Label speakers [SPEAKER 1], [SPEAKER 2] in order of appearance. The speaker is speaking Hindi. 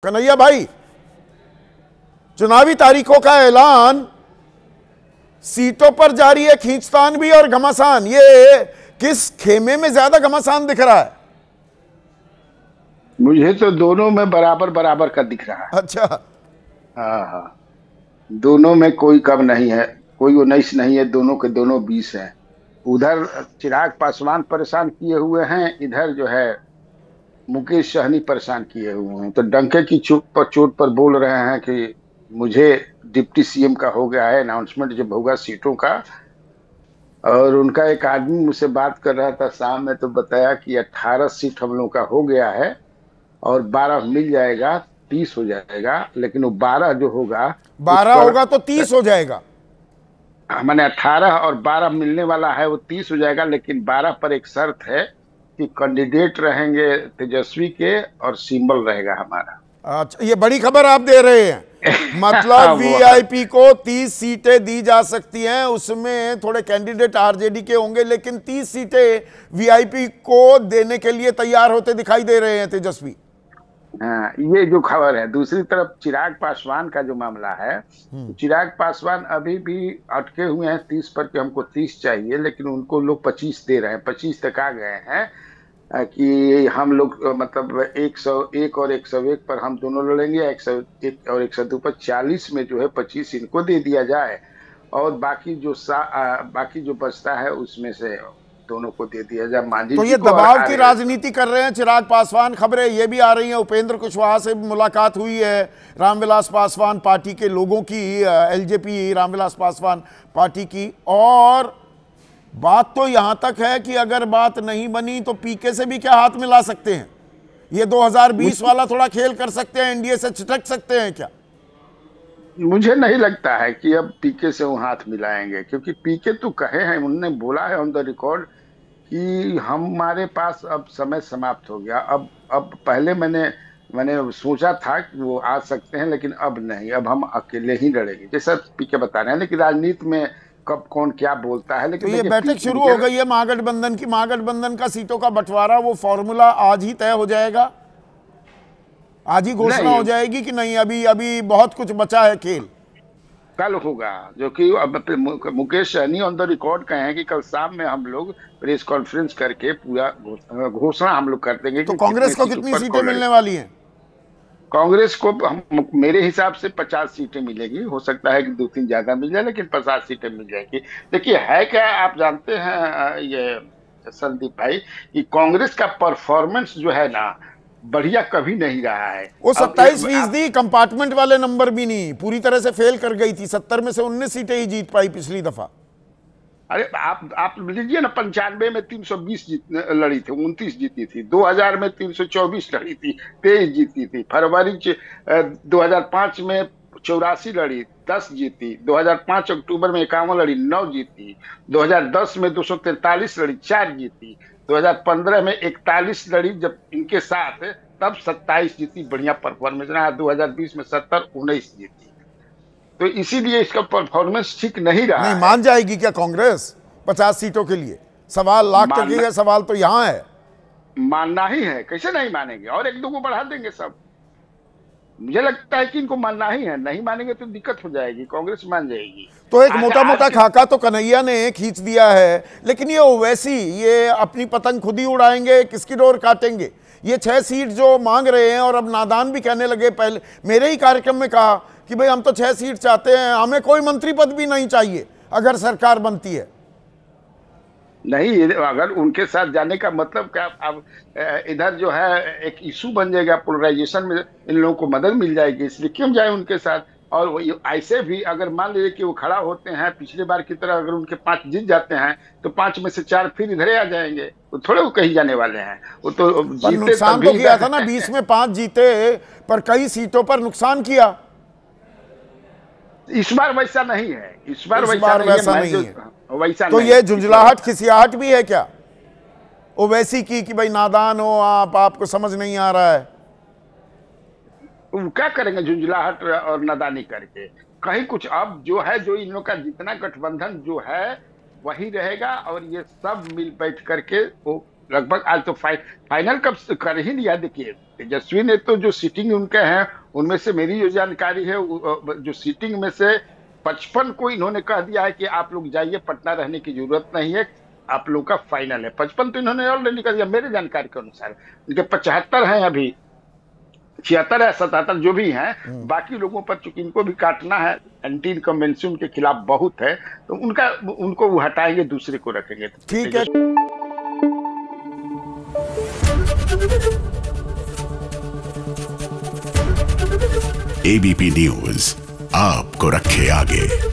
[SPEAKER 1] कन्हैया भाई, चुनावी तारीखों का ऐलान, सीटों पर जारी है खींचतान भी और घमासान। ये किस खेमे में ज्यादा घमासान दिख रहा है?
[SPEAKER 2] मुझे तो दोनों में बराबर बराबर का दिख रहा है।
[SPEAKER 1] अच्छा।
[SPEAKER 2] हाँ हाँ, दोनों में कोई कम नहीं है, कोई 19 नहीं है, दोनों के दोनों 20 हैं। उधर चिराग पासवान परेशान किए हुए हैं, इधर जो है मुकेश सहनी परेशान किए हुए हैं। तो डंके की चोट पर बोल रहे हैं कि मुझे डिप्टी सीएम का हो गया है, अनाउंसमेंट जब होगा सीटों का। और उनका एक आदमी मुझसे बात कर रहा था शाम में, तो बताया कि 18 सीट हम लोग का हो गया है और 12 मिल जाएगा, 30 हो जाएगा। लेकिन वो 12 जो होगा उस
[SPEAKER 1] 12
[SPEAKER 2] पर
[SPEAKER 1] होगा तो 30 हो जाएगा।
[SPEAKER 2] मैंने 18 और 12 मिलने वाला है, वो 30 हो जाएगा। लेकिन 12 पर एक शर्त है कि कैंडिडेट रहेंगे तेजस्वी के और सिंबल रहेगा हमारा।
[SPEAKER 1] अच्छा, ये बड़ी खबर आप दे रहे हैं। मतलब
[SPEAKER 2] वो
[SPEAKER 1] वीआईपी को 30 सीटें दी जा सकती हैं, उसमें थोड़े कैंडिडेट आरजेडी के होंगे, लेकिन 30 सीटें वीआईपी को देने के लिए तैयार होते दिखाई दे रहे हैं तेजस्वी।
[SPEAKER 2] हाँ, ये जो खबर है। दूसरी तरफ चिराग पासवान का जो मामला है, तो चिराग पासवान अभी भी अटके हुए हैं 30 पर कि हमको 30 चाहिए, लेकिन उनको लोग 25 दे रहे हैं। 25 तक आ गए हैं कि हम लोग मतलब 101 और 101 पर हम दोनों लड़ेंगे, 101 और 102 पर 40 में जो है 25 इनको दे दिया जाए और बाकी जो बचता है उसमें से दोनों को दे दिया जाए, मांझी
[SPEAKER 1] तो
[SPEAKER 2] जी
[SPEAKER 1] ये
[SPEAKER 2] को और
[SPEAKER 1] दबाव की
[SPEAKER 2] आर्य।
[SPEAKER 1] राजनीति कर रहे हैं चिराग पासवान। खबरें ये भी आ रही हैं, उपेंद्र कुशवाहा से मुलाकात हुई है रामविलास पासवान पार्टी के लोगों की, एलजेपी रामविलास पासवान पार्टी की। और बात तो यहां तक है कि अगर बात नहीं बनी तो पीके से भी क्या हाथ मिला सकते हैं? ये 2020 वाला थोड़ा खेल कर सकते हैं, एनडीए से छिटक सकते हैं क्या?
[SPEAKER 2] मुझे नहीं लगता है कि अब पीके से वो हाथ मिलाएंगे, क्योंकि पीके तो कहे हैं, उन्होंने बोला है ऑन द रिकॉर्ड कि हमारे पास अब समय समाप्त हो गया। अब पहले मैंने मैंने सोचा था कि वो आ सकते हैं, लेकिन अब नहीं, अब हम अकेले ही लड़ेंगे, जैसा पीके बता रहे हैं। लेकिन राजनीति में कब कौन क्या बोलता है।
[SPEAKER 1] तो
[SPEAKER 2] लेकिन
[SPEAKER 1] ये
[SPEAKER 2] देखिए
[SPEAKER 1] बैठक शुरू हो गई है महागठबंधन की। महागठबंधन का सीटों का बंटवारा, वो फॉर्मूला आज ही तय हो जाएगा? आज ही घोषणा हो
[SPEAKER 2] नहीं,
[SPEAKER 1] जाएगी कि नहीं अभी अभी बहुत कुछ बचा है खेल?
[SPEAKER 2] कल होगा। जो कि अब Mukesh Sahni on the record कहे हैं कि कल शाम में हम लोग प्रेस कॉन्फ्रेंस करके पूरा घोषणा हम लोग कर देंगे
[SPEAKER 1] तो
[SPEAKER 2] कि
[SPEAKER 1] कांग्रेस को
[SPEAKER 2] सीटों
[SPEAKER 1] कितनी
[SPEAKER 2] पर
[SPEAKER 1] सीटें
[SPEAKER 2] कौन लड़े।
[SPEAKER 1] मिलने वाली हैं?
[SPEAKER 2] कांग्रेस को मेरे हिसाब से 50 सीटें मिलेगी। हो सकता है कि 2-3 ज्यादा मिल जाए, लेकिन 50 सीटें मिल जाएगी। देखिए है क्या, आप जानते हैं ये संदीप भाई, कि कांग्रेस का परफॉर्मेंस जो है ना, बढ़िया कभी नहीं रहा है।
[SPEAKER 1] वो
[SPEAKER 2] अब
[SPEAKER 1] 27% कंपार्टमेंट वाले नंबर भी नहीं, पूरी तरह से फेल कर गई थी। 70 में से 19 सीटें ही जीत पाई पिछली दफा।
[SPEAKER 2] अरे आप लीजिए ना, 95 में 320 लड़ी थी, 29 जीती थी। 2000 में 324 लड़ी थी, 23 जीती थी। फरवरी 2005 में 84 लड़ी, 10 जीती। 2005 अक्टूबर में 51 लड़ी, 9 जीती। 2010 में 243 लड़ी, 4 जीती। 2015 में 41 लड़ी जब इनके साथ, तब 27 जीती। बढ़िया परफॉर्मेंस रहा। 2020 में 70, 19 जीती। तो इसीलिए इसका परफॉर्मेंस ठीक नहीं
[SPEAKER 1] नहीं
[SPEAKER 2] रहा है।
[SPEAKER 1] मान जाएगी क्या कांग्रेस 50 सीटों के लिए? सवाल लाख टके
[SPEAKER 2] मानना
[SPEAKER 1] का सवाल तो यहां है।
[SPEAKER 2] मानना ही है, कैसे नहीं मानेंगे? और एक दो को बढ़ा देंगे सब। मुझे लगता है कि इनको मानना ही है, नहीं मानेंगे तो दिक्कत हो जाएगी। कांग्रेस मान जाएगी।
[SPEAKER 1] तो एक
[SPEAKER 2] आज
[SPEAKER 1] मोटा
[SPEAKER 2] आज
[SPEAKER 1] मोटा
[SPEAKER 2] के
[SPEAKER 1] खाका तो कन्हैया ने खींच दिया है, लेकिन ये ओवैसी ये अपनी पतंग खुद ही उड़ाएंगे, किसकी डोर काटेंगे? ये 6 सीट जो मांग रहे हैं, और अब नादान भी कहने लगे। पहले मेरे ही कार्यक्रम में कहा कि भाई हम तो 6 सीट चाहते हैं, हमें कोई मंत्री पद भी नहीं चाहिए अगर सरकार बनती है।
[SPEAKER 2] नहीं, अगर उनके साथ जाने का मतलब क्या, अब इधर जो है एक इशू बन जाएगा पोलराइजेशन में, इन लोगों को मदद मिल जाएगी, इसलिए क्यों जाए उनके साथ। और ऐसे भी अगर मान लीजिए कि वो खड़ा होते हैं पिछले बार की तरह, अगर उनके 5 जीत जाते हैं तो 5 में से 4 फिर इधरे आ जाएंगे। वो थोड़े वो कहीं जाने वाले हैं, वो तो
[SPEAKER 1] पर
[SPEAKER 2] जीते
[SPEAKER 1] नुकसान तो
[SPEAKER 2] तभी
[SPEAKER 1] किया था
[SPEAKER 2] इधर।
[SPEAKER 1] ना, 20 में 5 जीते पर कई सीटों पर नुकसान किया।
[SPEAKER 2] इस बार वैसा नहीं है, इस बार
[SPEAKER 1] इस
[SPEAKER 2] वैसा
[SPEAKER 1] बार
[SPEAKER 2] नहीं है।
[SPEAKER 1] वैसा
[SPEAKER 2] मैं
[SPEAKER 1] नहीं
[SPEAKER 2] जो
[SPEAKER 1] है।
[SPEAKER 2] वैसा
[SPEAKER 1] तो
[SPEAKER 2] नहीं
[SPEAKER 1] ये
[SPEAKER 2] इस बार।
[SPEAKER 1] झुंझलाहट खिसियाहट भी है क्या ओवैसी की कि भाई नादान हो आप, आपको समझ नहीं आ रहा है?
[SPEAKER 2] वो क्या करेंगे झुंझलाहट और नादानी करके? कहीं कुछ अब जो है, जो इन लोग का जितना गठबंधन जो है वही रहेगा, और ये सब मिल बैठ करके वो लगभग आज तो फाइनल कब कर ही लिया। देखिए तेजस्वी ने तो जो सीटिंग उनके हैं उनमें से मेरी जो जानकारी है जो सीटिंग में से 55 को इन्होंने कह दिया है कि आप लोग जाइए, पटना रहने की जरूरत नहीं है, आप लोग का फाइनल है। 55 तो इन्होंने ऑलरेडी कह दिया मेरे जानकारी के अनुसार। इनके 75 हैं अभी, 76 या 77 जो भी हैं, बाकी लोगों पर चूंकि इनको भी काटना है, एंटी इनकम्बेंसी उनके खिलाफ बहुत है, तो उनको वो हटाएंगे, दूसरे को रखेंगे।
[SPEAKER 1] ठीक है।
[SPEAKER 3] एबीपी न्यूज आपको रखे आगे।